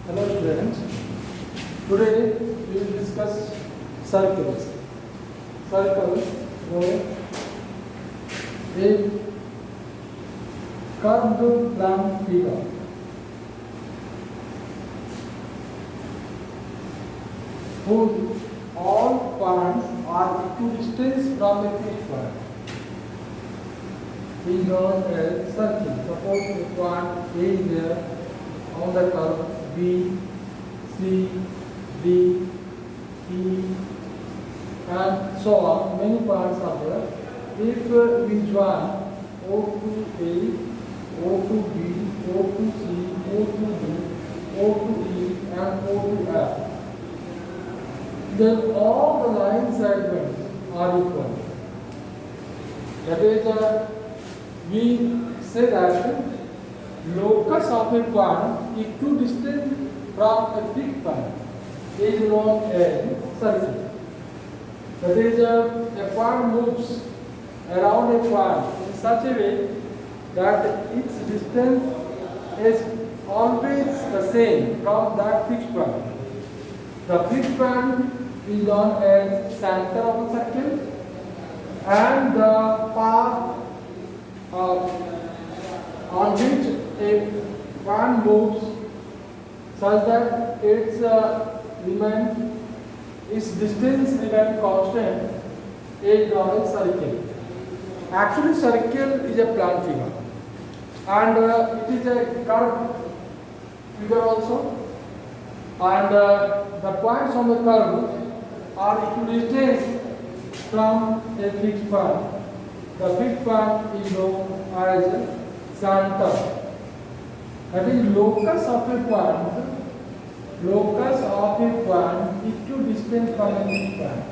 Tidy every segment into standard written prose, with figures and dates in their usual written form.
Hello students, today we will discuss circles. Circles where a curved plan figure whose all points are equidistant from a fixed point is known as circle. Suppose a point A is there on the curve B, C, D, E, and so on. Many points are there. If we join O to A, O to B, O to C, O to D, O to E, and O to F, then all the line segments are equal. That is, we say that locus of a point equidistant from a fixed point is known as circle. That is, a point moves around a point in such a way that its distance is always the same from that fixed point. The fixed point is known as center of the circle, and the path on which a point moves such that its distance remains constant is known as circle. Actually, circle is a plan figure, and it is a curved figure also, and the points on the curve are equidistant from a fixed point. The fixed point is known as center. That is locus of a point. Locus of a point equidistant from a fixed point.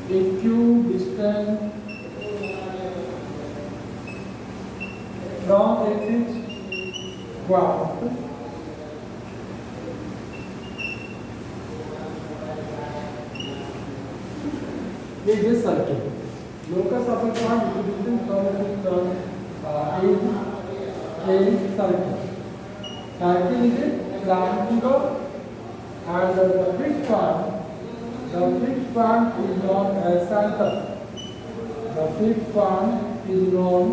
Equidistant from a fixed point. Is a circle. Locus of a point equidistant from a fixed point is a circle. Circle is a plan figure, and the fixed point is known as center. The fixed point is known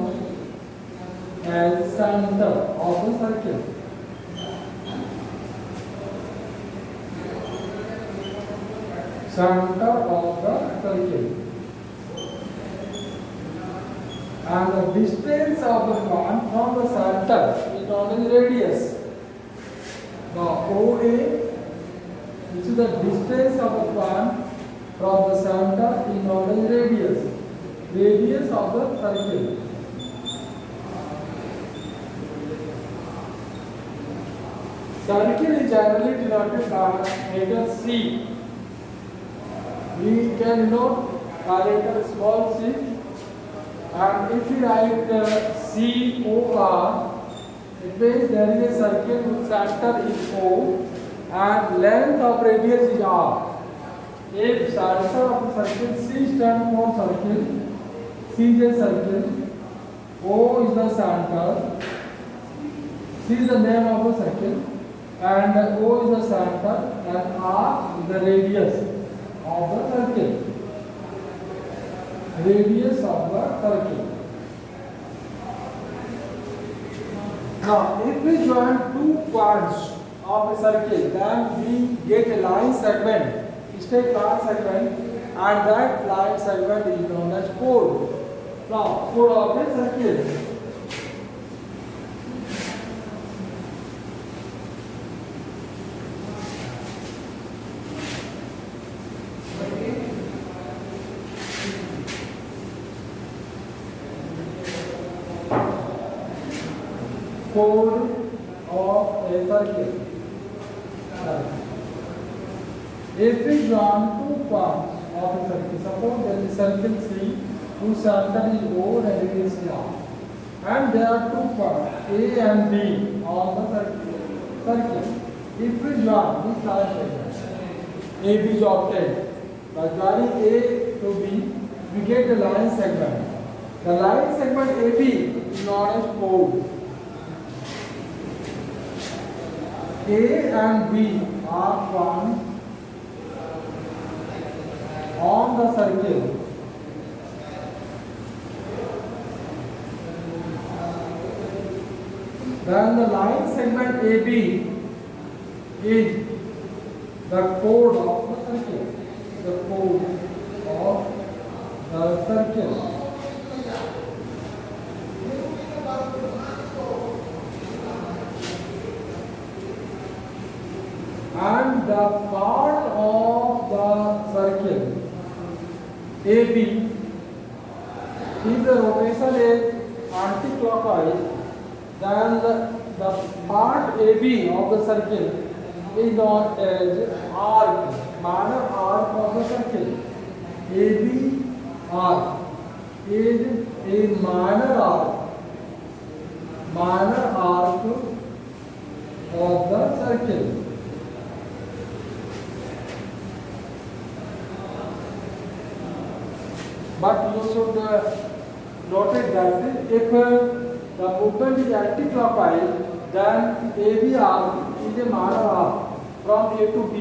as center of the circle. Center of the circle. And the distance of the point from the center is known as radius. The OA, which is the distance of the point from the center, is known as radius. Radius of the circle. Circle is generally denoted by letter C. We can note a letter small c, and if we write COR, it means there is a circle whose center is O and length of radius is R. If center of the circle, C stands for circle, C is a circle, O is the center, C is the name of the circle, and O is the center, and R is the radius of the circle. Radius of the circle. Now, if we join two points of a circle, then we get a line segment, straight line segment, and that line segment is known as chord. Now, chord of a circle. Chord of a circle. If we join two points of a circle, suppose there is a circle C whose center is O and radius is R, and there are two points A and B on the circle. If we join this line segment, AB is obtained. By joining A to B, we get the line segment. The line segment AB is known as chord. A and B are found on the circle, then the line segment AB is the chord of the circle. The chord of the circle. And the part of the circle AB if the rotation is anti-clockwise, then the part AB of the circle is known as arc, minor arc of the circle. AB arc is a minor arc of the circle. But you should note that if the movement is anti-clockwise, then AB arc is a minor arc from A to B.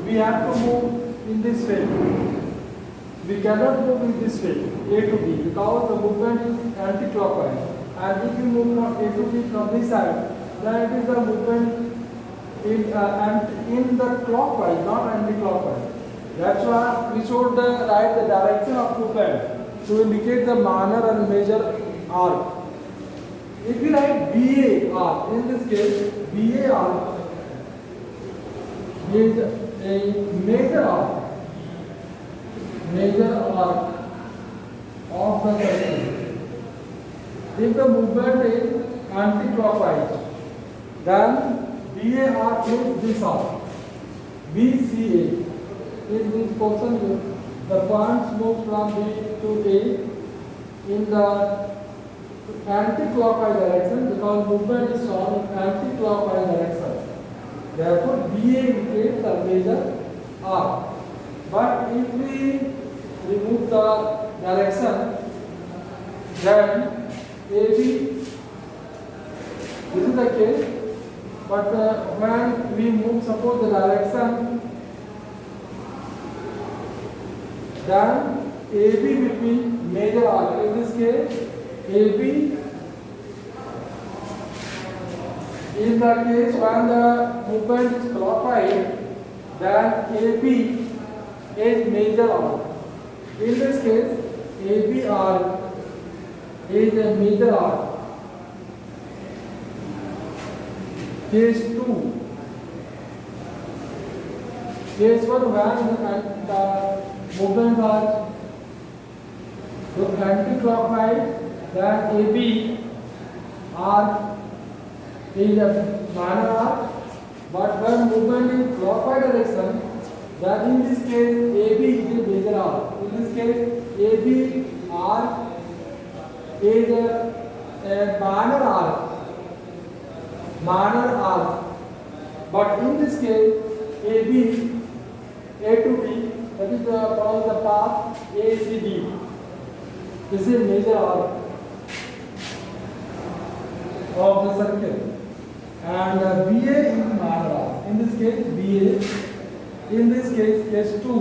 We have to move in this way. We cannot move in this way, A to B, because the movement is anti-clockwise. And if you move from A to B from this side, then it is the movement in the clockwise, not anti-clockwise. That's why we should write the direction of movement to indicate the minor and major arc. If we write BA arc, in this case, BA arc is a major arc of the circle. If the movement is anti-clockwise, then BA arc is this arc, BCA. In this portion, the points move from B to A in the anti-clockwise direction, because movement is shown in anti-clockwise direction. Therefore, BA indicates the major arc. But if we remove the direction, then AB, this is the case. But when we move, suppose the direction, then AB will be major arc. In this case, AB in the case when the movement is clockwise, then AB is major arc. In this case, AB arc is a major arc. Case 2. Case 1 when the movement was anti-clockwise, then AB arc is a minor arc. But when movement in clockwise direction, then in this case AB is a major arc. In this case, AB arc is a minor arc. But in this case, AB A to B, that is the path ACD. This is a major arc of the circle. And BA is minor arc. In this case, BA. In this case, case 2,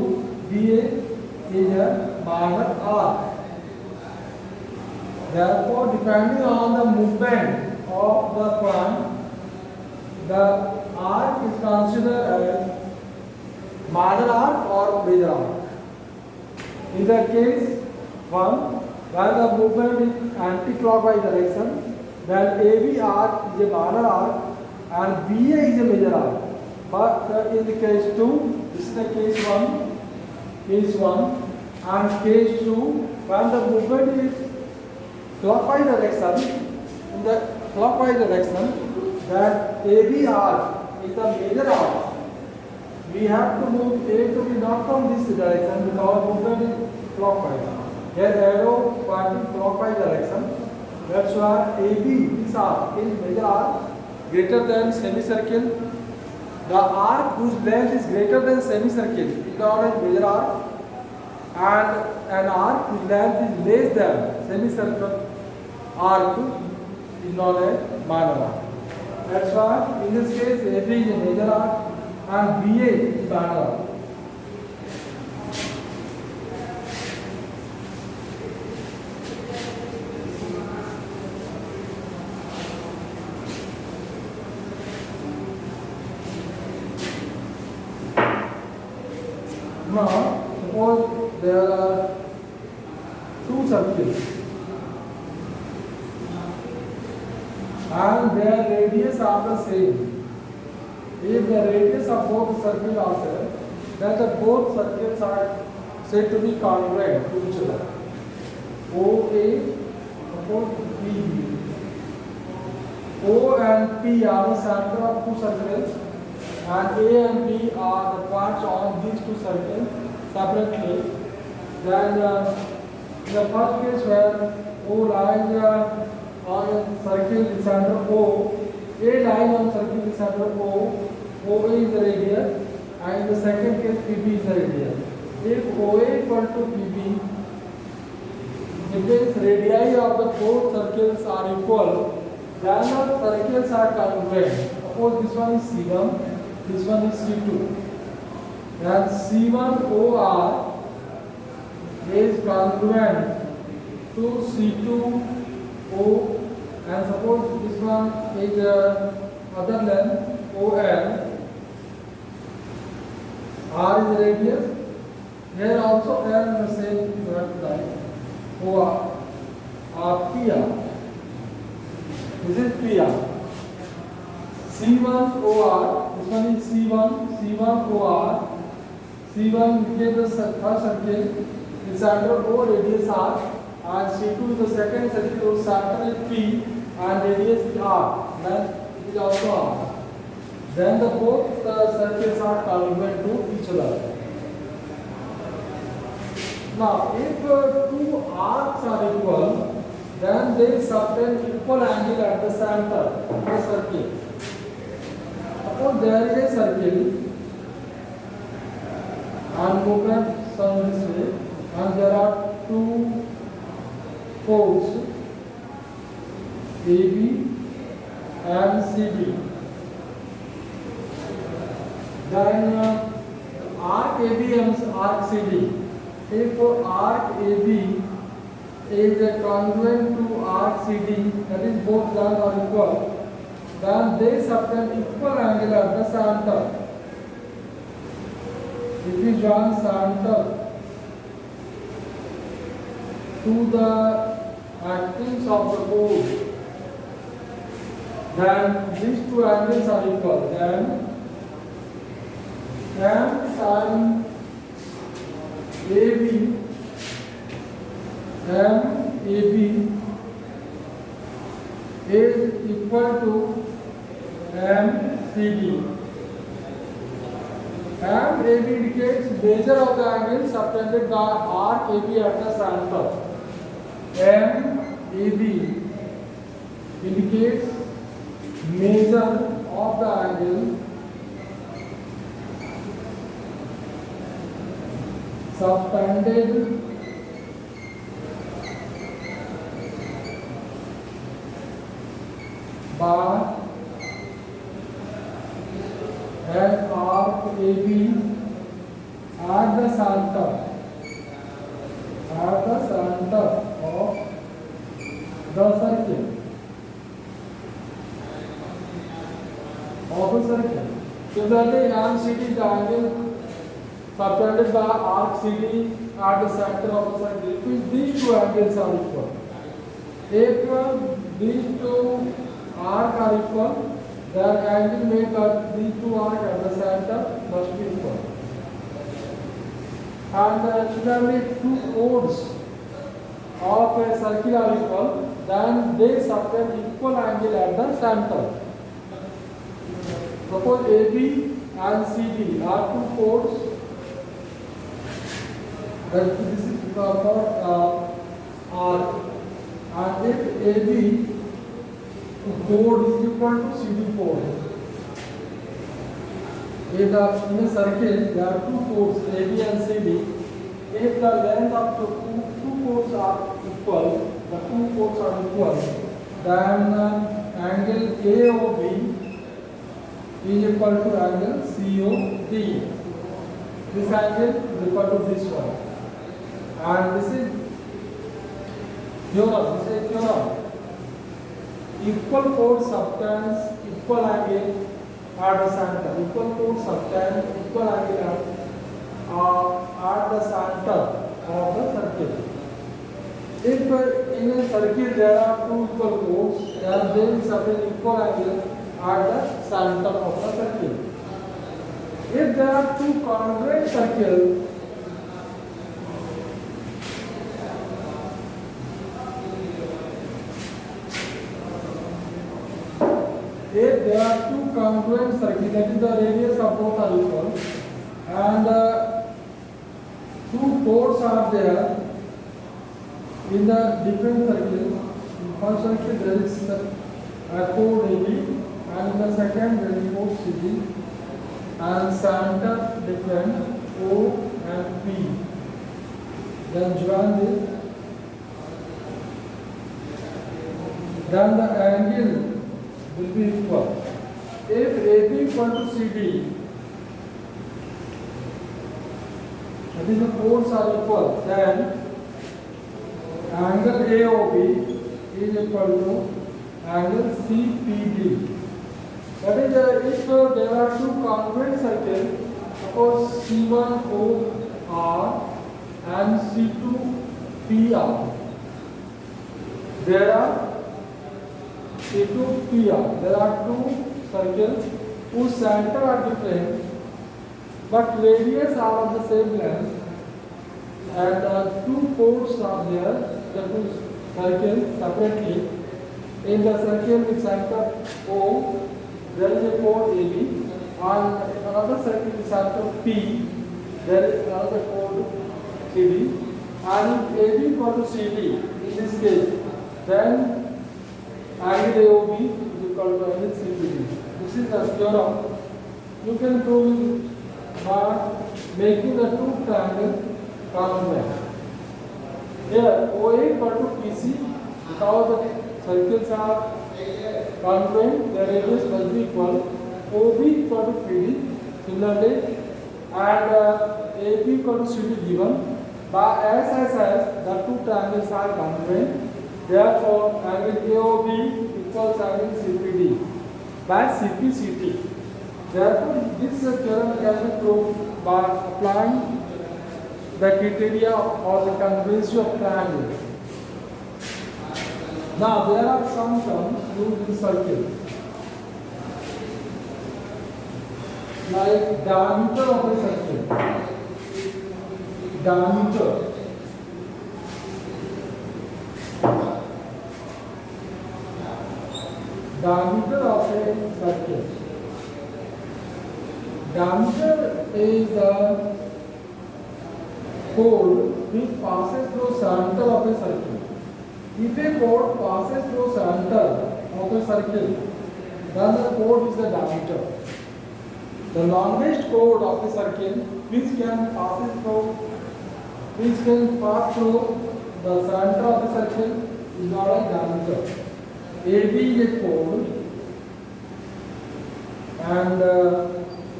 BA is a minor arc. Therefore, depending on the movement of the point, the arc is considered as minor arc or major arc. In the case 1, when the movement is anti-clockwise direction, then AB arc is a minor arc and BA is a major arc. But in the case 2, this is the case 1, and case 2, when the movement is clockwise direction, in the clockwise direction, that AB arc is the major arc. We have to move A to B not from this direction because movement is clockwise. Here arrow pointing clockwise direction. That's why AB, this arc, is major arc greater than semicircle. The arc whose length is greater than semicircle is known as major arc, and an arc whose length is less than semicircle arc is known as minor arc. That's why in this case AB is a major arc and BA is minor arc. Now, suppose there are two circles and their radius are the same. If the radius of both circles are same, then the both circles are said to be congruent to each other. OA, suppose PB. O and P are the center of two circles, and A and B are the points on these two circles separately. Then in the first case where O lies on a circle in center O, A lies on circle in center O, OA is the radius, and in the second case PB is the radius. If OA equal to PB, it means radii of the both circles are equal, then the circles are congruent. Suppose this one is C1, this one is C2. Then C1 OR is congruent to C2 O, and suppose this one is other length OL. R is the radius. Here also L is the same line. OR PR. This is PR. C1 OR, this one is C1 OR. C1 indicates the first circle, the center O radius R, and C2 is the second circle, the center is P, and radius is R. Then it is also R. Then the both circles are congruent to each other. Now, if two arcs are equal, then they subtend equal angle at the center of the circle. Suppose there is a circle and movement some this way, and there are two poles AB and CD. Then arc AB and arc CD. If arc AB is congruent to arc CD, that is both lengths are equal, then they subtend equal angle at the center. If we join center to the axis of the pole, then these two angles are equal. Then tan sin AB MAB is equal to MCD. MAB indicates measure of the angle subtended by arc AB at the center. MAB indicates measure of the angle subtended by an arc AB at the center of the circle. Similarly, MCD is the angle subtended by arc CD at the center of the circle. If these two angles are equal, if these two arcs are equal, then angle made by these two arcs at the center must be equal. And similarly, two chords of a circle are equal, then they subtend equal angle at the center. Suppose AB and CD are two chords. This is for arc, and if AB chord is equal to CD chord. In a circle, there are two chords AB and CD. If the length of the two chords are equal, then angle AOB is equal to angle COD. This angle is equal to this one, and this is theorem. This is theorem. Equal chord subtends equal angle at the center. Equal chord subtends equal angle at the center of the circle. If in a circle there are two equal chords, then there is an equal angle at the center of the circle. If there are two congruent circles, if there are two congruent circles, that is the radius of both are equal, and two chords are there in the different circles. In first circle there is a chord AB, and in the second there is chord CD, and center different O and P. Then join this. Then the angle will be equal. If AB equal to CD, that is the chords are equal, then angle AOB is equal to angle CPD. That is, if there are two congruent circles, suppose C1OR and C2PR. There are C2PR. There are two circles whose center are different, but radius are of the same length, and two chords are there. The two circles separately. In the circle with center O, there is a chord AB. On another circle with center P, there is another chord CD. And if AB equal to CD, in this case, then angle AOB is equal to angle CPD. This is the theorem. You can prove it by making the two triangles congruent. Here OA equal to PC, because the circles are congruent, their radius must be equal. OB equal to PD, similarly, and AB equal to CD given. By SSS, the two triangles are congruent. Therefore, angle AOB equals angle CPD by CPCT. Therefore, this theorem can be proved by applying the criteria or the congruency of triangle. Now, there are some terms used in circle, like diameter of a circle. Diameter. Diameter of a circle. Diameter is the chord which passes through center of a circle. If a chord passes through center of a circle, then the chord is the diameter. The longest chord of a circle which can pass through the center of the circle is called a diameter. AB is a chord, and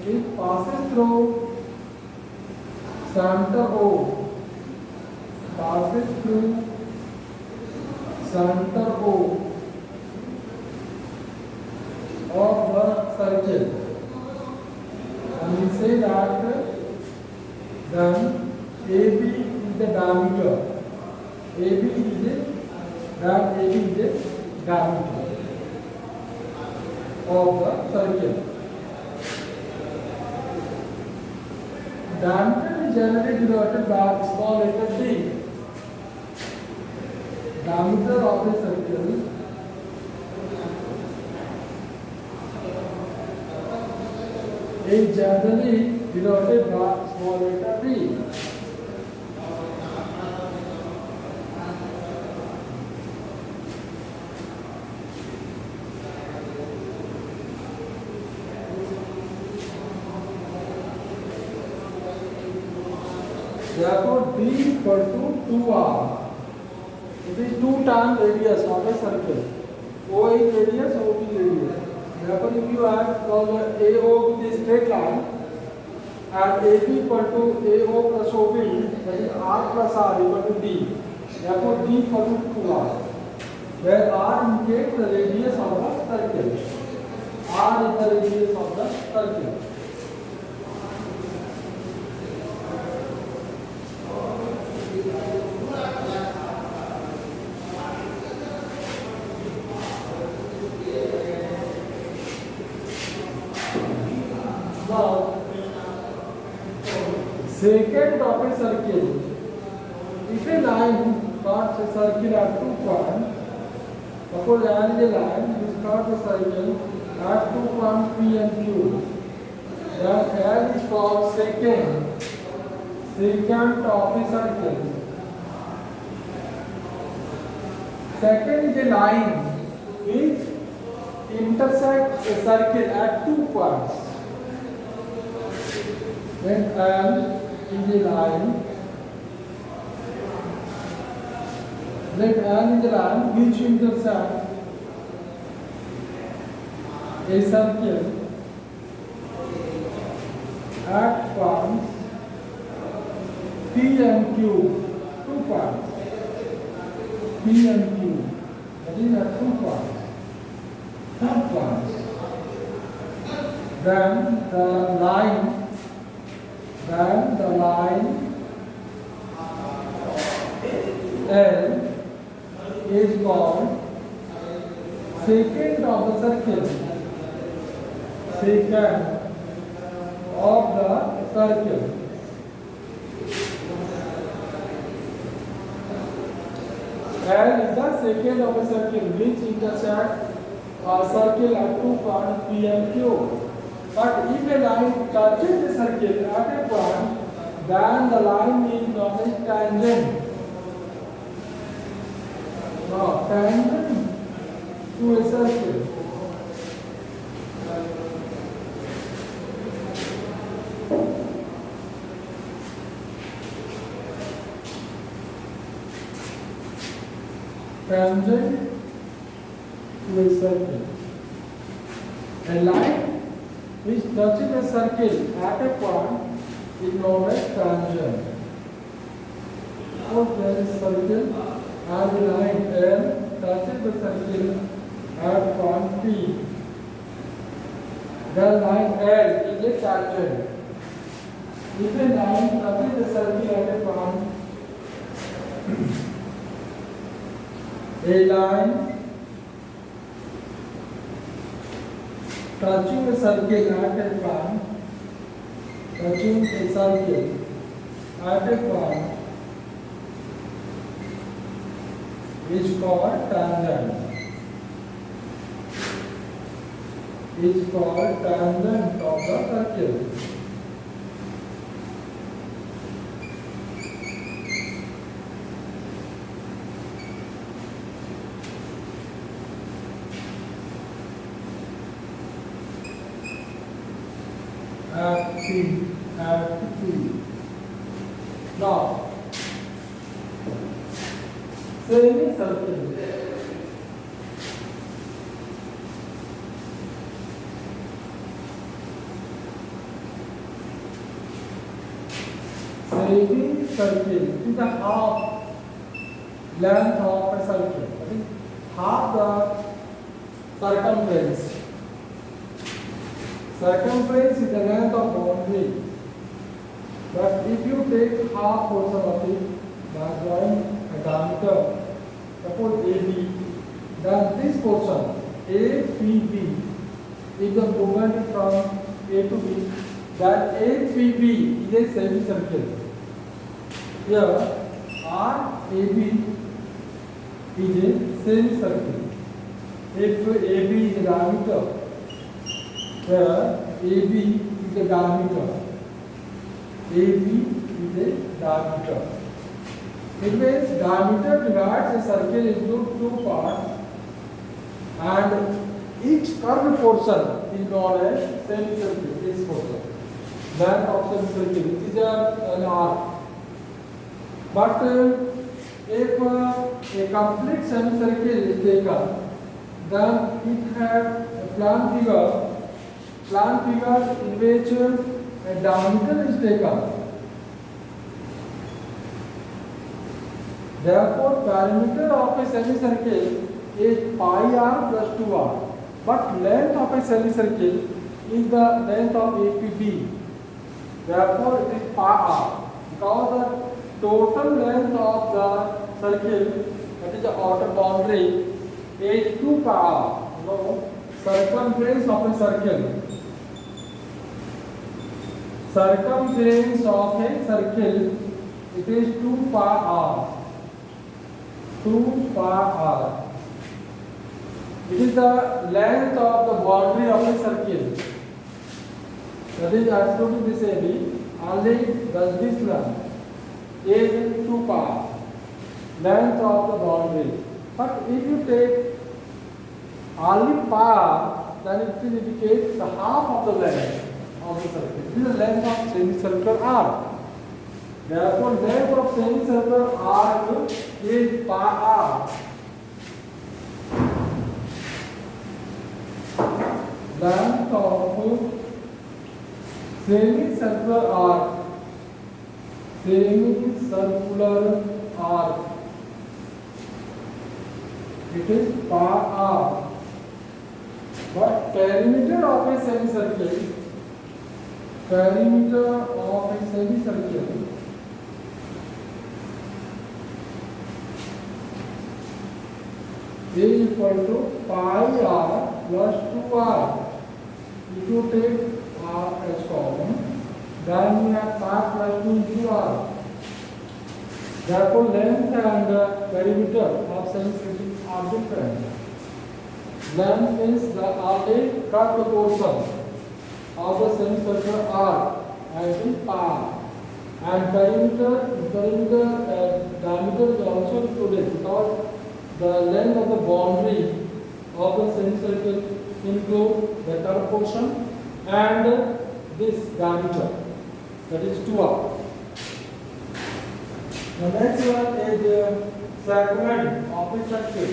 it passes through center O, passes through center O of the circle, and we say that then AB is the diameter. AB is the diameter of the circle. Diameter is generally denoted by small letter d. Diameter of a circle is generally denoted by small letter d. Therefore, d equal to 2r. It is 2 times radius of a circle. O is radius, OB is radius. Therefore, if you have AO with a straight line and AB equal to AO plus OB, that is R plus R equal to D. Therefore, D equal to 2R, where R indicates the radius of the circle. R is the radius of the circle. Now, secant of a circle. If a line cuts a circle at 2 points, suppose L is a line which cuts a circle at 2 points P and Q, then L is called secant of a circle. Secant is a line which intersects a circle at 2 points. When L is a line, let L is a line which intersects a circle at points P and Q, 2 points, P and Q, that is at 2 points, 2 points. Then the line L is called secant of the circle. Secant of the circle. L is the secant of a circle which intersects a circle at 2 points P and Q. But if a line touches the circle at a point, then the line is known as tangent. Now, tangent to a circle. Tangent to a circle. A line which touches a circle at a point is known as tangent. So there is circle and the line L touches the circle at point P. The line L is a tangent. If a line touches the circle at a point, a line touching a circle at a point, touching a circle at a point is called tangent. Is called tangent of the circle. At P. Now, semicircle. Semicircle is the half length of a circle. That is half the circumference. Circumference is the length of boundary. But if you take half portion of it by drawing a diameter, suppose AB, then this portion APB is the movement from A to B. That APB is a semicircle. Here RAB is a semicircle. If AB is a diameter, here AB is a diameter. AB is a diameter. It means diameter divides a circle into 2 parts, and each curved portion is known as semicircle. This portion, length of semicircle, which is an arc. But if a complete semicircle is taken, then it has a plan figure in which a diameter is taken. Therefore, perimeter of a semicircle is pi r plus 2r. But length of a semicircle is the length of APB. Therefore, it is pi r. Because the total length of the circle, that is the outer boundary, is 2 pi r. No, circumference of a circle. Circumference of a circle, it is 2 pi r. 2 pi r. It is the length of the boundary of a circle. That is absolutely the same. Only this length is 2 pi. Length of the boundary. But if you take only pi, then it will indicate the half of the length of the circle. This is the length of semicircular R. Therefore, length of semicircular R is pi r. Length of semicircular arc. Semicircular arc. It is pi r. But perimeter of a semicircle. Perimeter of a semicircle is equal to pi r plus 2r. If you take r as common, then we have pi plus 2 into r. Therefore, length and perimeter of semicircle are different. Length is the only curved portion of the semicircular r and is pi. And perimeter diameter is also included because the length of the boundary of the semicircle include the curved portion and this diameter, that is 2r. The next one is the segment of a circle.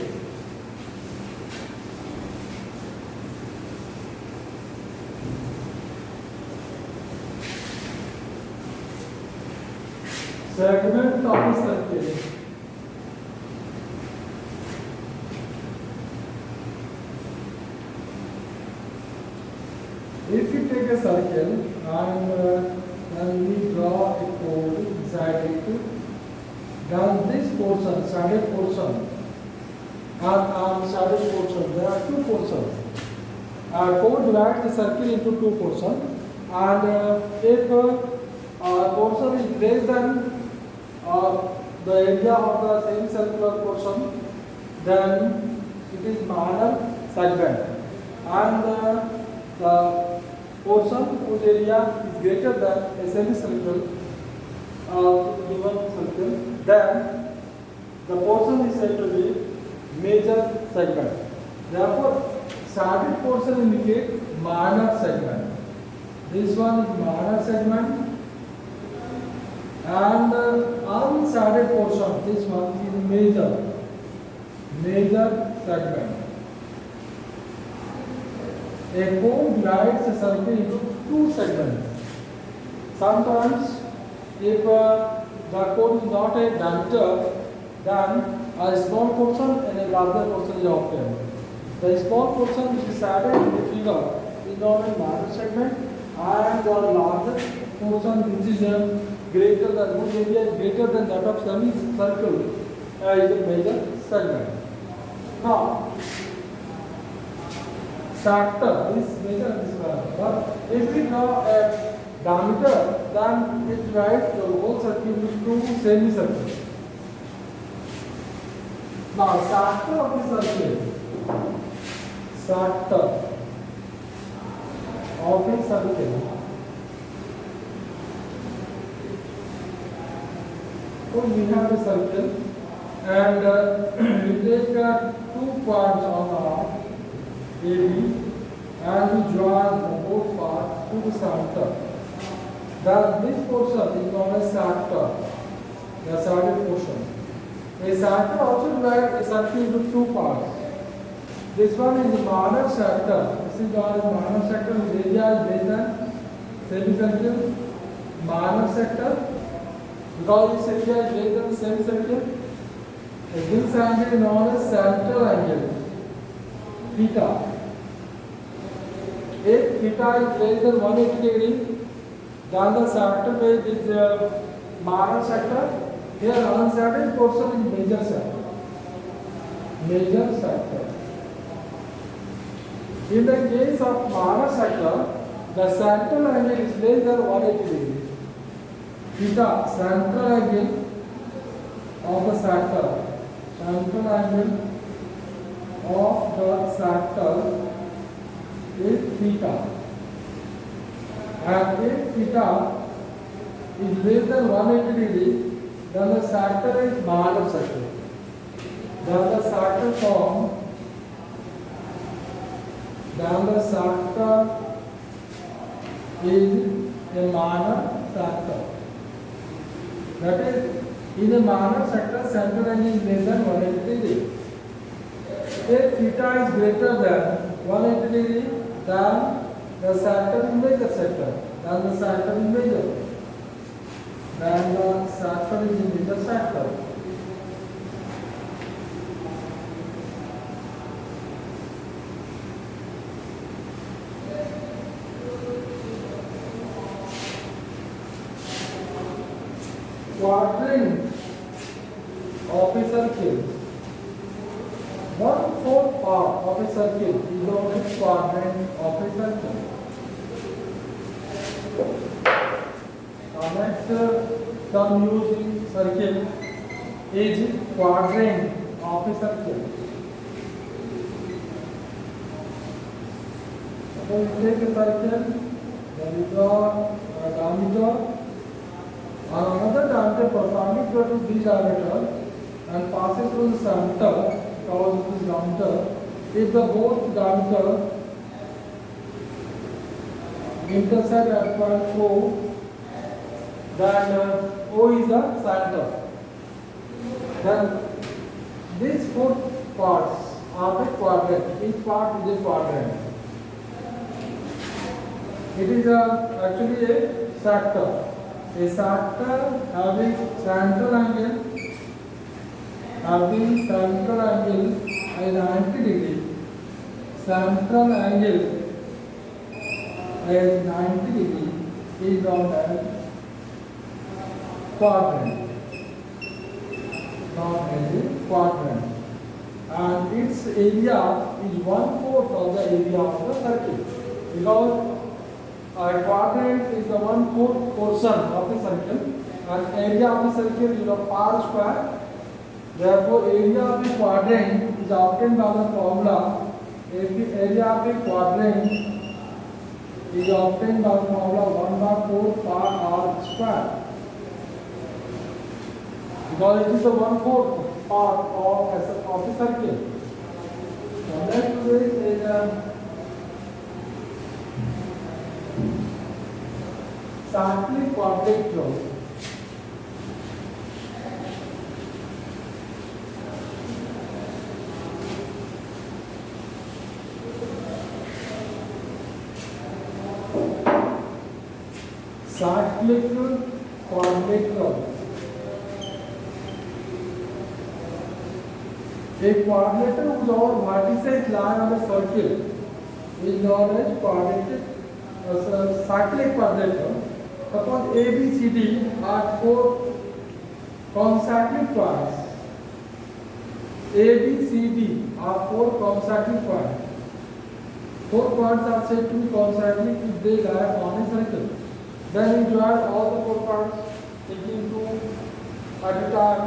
Segment of a circle. If you take a circle and then we draw a chord inside it, then this portion, shaded portion, and shaded portion, there are two portions. Chord divides the circle into two portions, and if portion is less than the area of the semicircular portion, then it is minor segment, and the portion whose area is greater than a semicircle given circle, then the portion is said to be major segment. Therefore, shaded portion indicates minor segment. This one is minor segment, and unshaded portion, this one is major segment. A cone divides a circle into two segments. Sometimes, if the cone is not a diameter, then a small portion and a larger portion is obtained. The small portion which is shaded in the figure is known as minor segment, and the larger portion which is greater than, whose area is greater than that of semicircle is a major segment. Now, factor is major this one. But if we draw a diameter, then it divides the whole circle into semicircles. Now, factor of the circle. Factor of a circle. So we have a circle, and we take 2 points on our AB, and we join both parts to the center. Then this portion is known as sector, the shaded portion. A sector also divides a circle into two parts. This one is the minor sector. The this is called minor sector. Its area is less than semicircle. Minor sector, because its area is less than semicircle. This angle is known as central angle, theta. If theta is less than 180 degree, then the sector with is minor sector. Here uncertain portion is major sector. Major sector. In the case of minor sector, the central angle is less than 180 degree. Theta, central angle of the sector. Central angle of the sector is theta. And if theta is less than 180 degree, then the sector is minor sector. Then the sector form, then the sector is a minor sector. That is, in a minor sector, central angle is less than 180 degree. If theta is greater than 180 degree, then the sector is major sector. Then the sector is major. Then the sector is a major sector. Quadrant of a circle. 1/4 part of a circle is known as quadrant of a circle. Next term used in circle is quadrant of a circle. Suppose you take a circle, then you draw a diameter. On another diameter perpendicular to this diameter and passes through the center because of this diameter. If the both diameter intersect at point O, then O is the center. Then these four parts are the quadrant. Each part is a quadrant. It is actually a sector. A sector having central angle is 90 degree. Central angle is 90 degree is known as quadrant. Known as a quadrant. And its area is 1/4 of the area of the circle. Because a quadrant is the 1/4 portion of the circle, and area of the circle is of r square. Therefore, area of the quadrant is obtained by the formula. If the area of the quadrant is obtained by the formula 1/4 pi r square. Because it is the 1/4 part of the circle. So next is cyclic quadrilateral. Cyclic quadrilateral. A quadrilateral whose all vertices lie on a circle is known as cyclic quadrilateral. Suppose A, B, C, D are four consecutive points. A, B, C, D are four consecutive points. 4 points are said to be consecutive if they lie on a circle. Then you join all the 4 points, taking 2 at a time.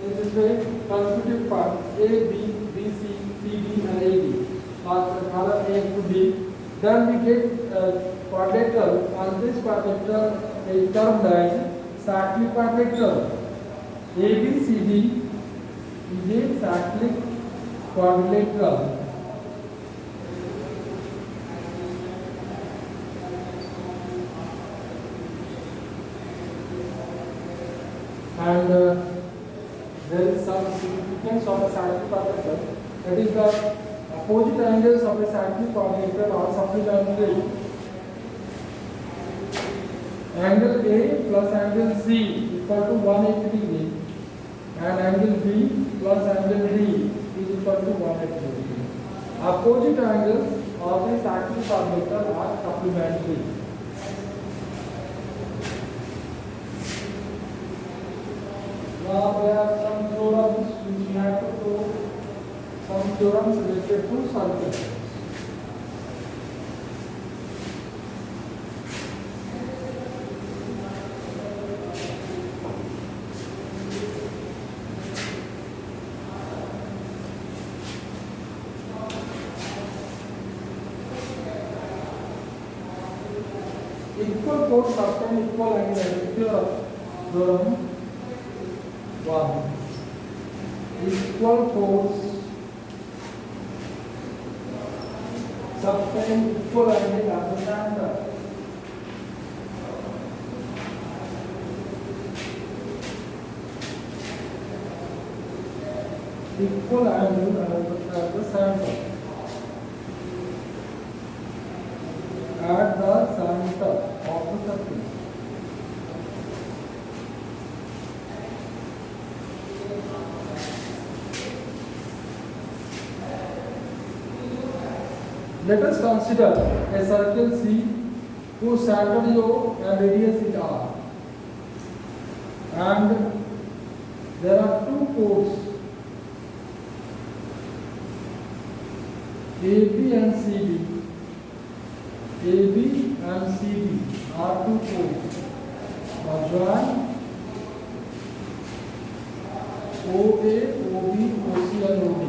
In this way, consecutive points A, B, B, C, C, D, and A, D. Column A to D. Then we get quadrilateral, and this quadrilateral is termed as cyclic quadrilateral. A, B, C, D is a cyclic quadrilateral. And there is some significance of the cyclic quadrilateral. That is the Opposite angles of a cyclic quadrilateral are supplementary. Angle A plus angle C equal to 180 degree, and angle B plus angle D is equal to 180 degree. Opposite angles of a cyclic quadrilateral are supplementary. Now there are some theorems which we have to prove, some theorems related to circles. Equal chords sustain equal angle. Theorem 1. Equal chords sustain equal angle at the center. Equal angle at the center. At the center of the circle. Let us consider a circle C whose center is O and radius is R, and there are two chords AB and CD. AB and CD are two chords. Now join OA, OB, OC and OD.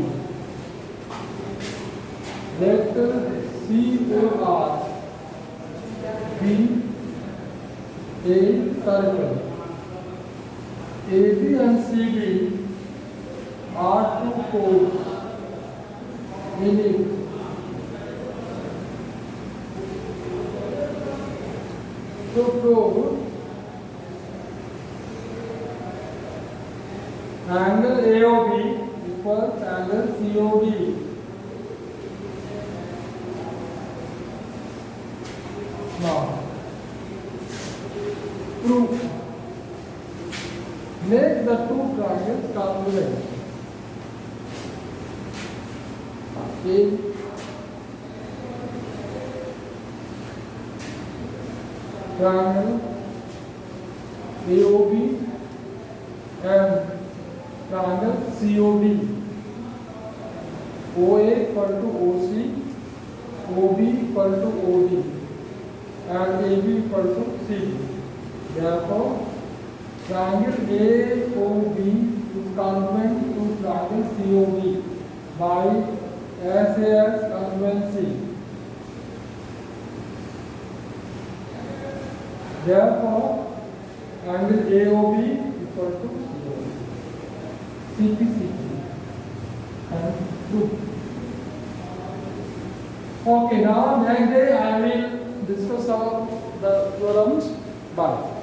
Let COR be a circle. AB and CD are two chords in it. To prove angle AOB equals angle COD. Now, proof. Make the two triangles congruent. A triangle AOB and triangle COD. OA equal to OC, OB equal to OD, and AB equal to CD. Therefore, triangle AOB is congruent to triangle COD by SAS congruency. Therefore, angle AOB equal to COD. CP and proof. Okay, now next day I will discuss all the theorems. Bye.